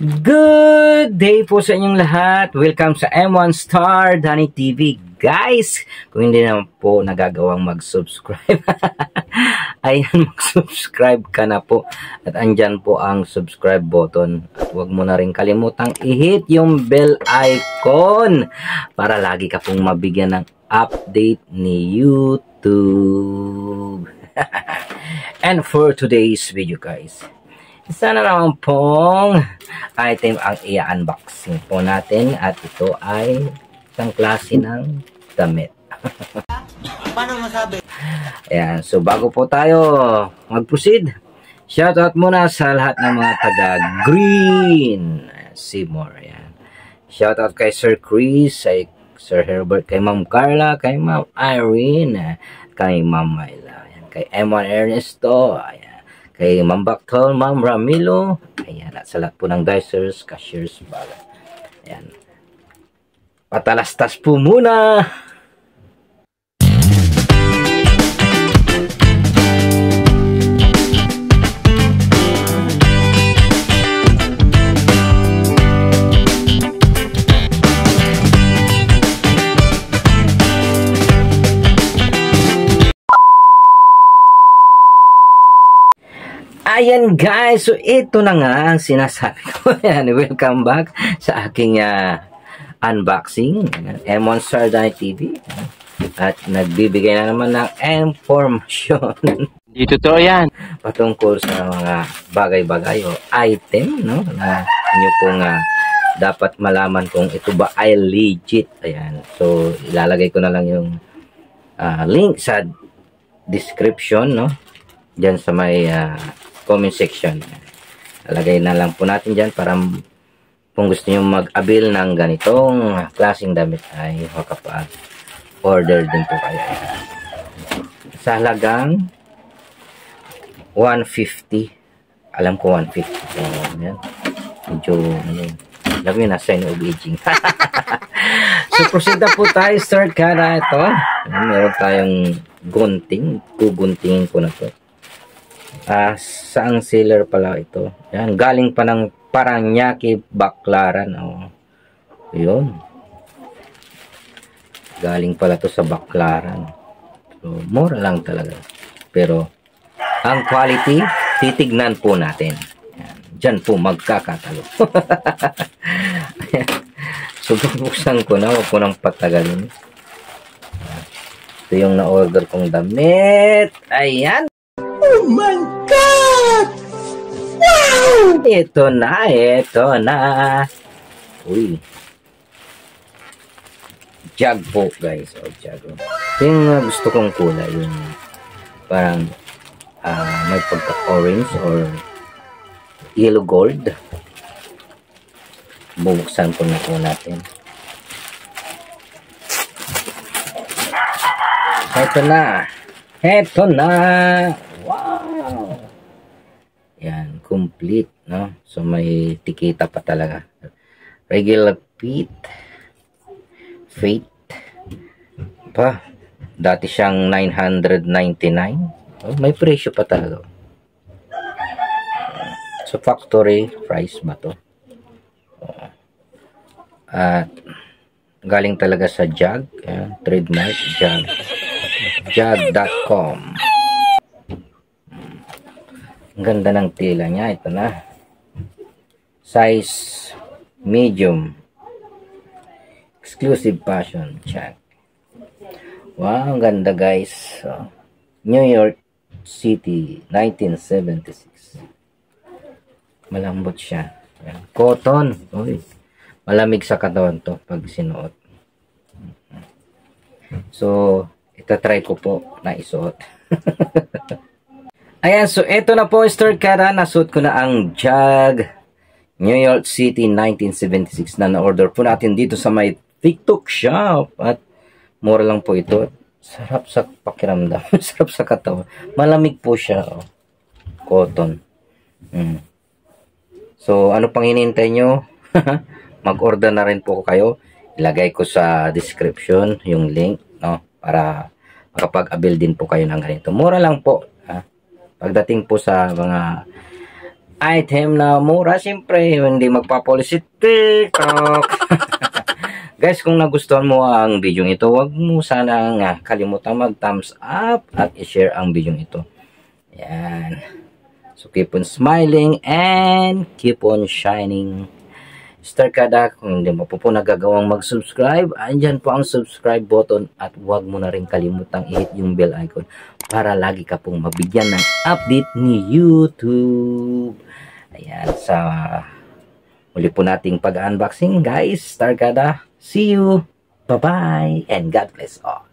Good day po sa inyong lahat. Welcome sa M1 Star Danny TV. Guys, kung hindi naman po nagagawang mag-subscribe, ayan, mag-subscribe ka na po. At andyan po ang subscribe button. At huwag mo na rin kalimutang i-hit yung bell icon para lagi ka pong mabigyan ng update ni YouTube. And for today's video, guys, isa na naman pong item ang i-unboxing po natin at ito ay isang klase ng damit. Paano masabi? Ayan, so bago po tayo mag-proceed, shoutout muna sa lahat ng mga taga Green Seymour. Ayan. Shoutout kay Sir Chris, kay Sir Herbert, kay Ma'am Carla, kay Ma'am Irene, kay Ma'am Myla, ayan, kay M1 Ernesto, ayan, kay Ma'am Bactol, Ma'am Ramilo, ayan, at sa lahat po ng dicers, cashiers, baga. Ayan. Patalastas po muna! Ayan guys, so ito na nga ang sinasabi ko. Ayan, welcome back sa aking unboxing M1 Star Danny TV. At nagbibigay na naman ng information. Di totoo yan. Patungkol sa mga bagay-bagay o item, no? Na inyo pong dapat malaman kung ito ba ay legit. Ayan, so ilalagay ko na lang yung link sa description, no? Diyan sa may comment section. Lalagay na lang po natin dyan para kung gusto nyo mag-avail ng ganitong klaseng damit ay makapag-order din po kayo. Sa halagang 150. Alam ko 150. Ayan. Medyo, alam nyo, nasa of aging. So, proceed na po tayo. Start ka na ito. Meron tayong gunting. Kuguntingin ko na to. Saang seller pala ito? Yan, galing pa ng Paranaque, Baclaran. Oh. Yun. Galing pala to sa Baclaran. So, mura lang talaga. Pero, ang quality, titignan po natin. Yan. Diyan po magkakatalo. So, bubuksan ko na. Huwag ko nang patagalin. Ito yung na-order kong damit. Ayan. Oh my God! Wow! Ito na, ito na. Uy. Jag po, guys. O, jag. Ito yung gusto kong kulay. Yung parang may pagka-orange or yellow gold. Bubuksan po na po natin. Ito na. Ito na. Wow! Yan, complete, no? So, may tikita pa talaga. Regular fit pa. Dati siyang 999. Oh, may presyo pa talaga. So, factory price ba to? At, galing talaga sa Jag. Yan, trademark, Jag. Jag.com. Ang ganda ng tela niya. Ito na. Size medium. Exclusive fashion. Check. Wow, ang ganda guys. So, New York City, 1976. Malambot siya. Ayan. Cotton. Uy. Malamig sa katawan to pag sinuot. So, itatry ko po na isuot. Ayan, so ito na po, Star Kara. Nasuot ko na ang Jag New York City 1976 na na-order po natin dito sa may TikTok shop. At mura lang po ito. Sarap sa pakiramdam. Sarap sa katawan. Malamig po siya. Oh. Cotton. So, ano pang hinihintay nyo? Mag-order na rin po kayo. Ilagay ko sa description yung link, no? Para makapag-avail din po kayo ng ganito. Mura lang po. Ha? Pagdating po sa mga item na mura. Siyempre, hindi magpapolish si TikTok. Guys, kung nagustuhan mo ang video ito, huwag mo sanang kalimutan mag-thumbs up at i-share ang video ito. Ayan. So, keep on smiling and keep on shining. Star Kada, kung hindi mo po nagagawang mag-subscribe, andyan po ang subscribe button at huwag mo na rin kalimutang i-hit yung bell icon para lagi ka pong mabigyan ng update ni YouTube. Ayan, sa muli po nating pag-unboxing, guys. Star Kada, see you. Bye-bye and God bless all.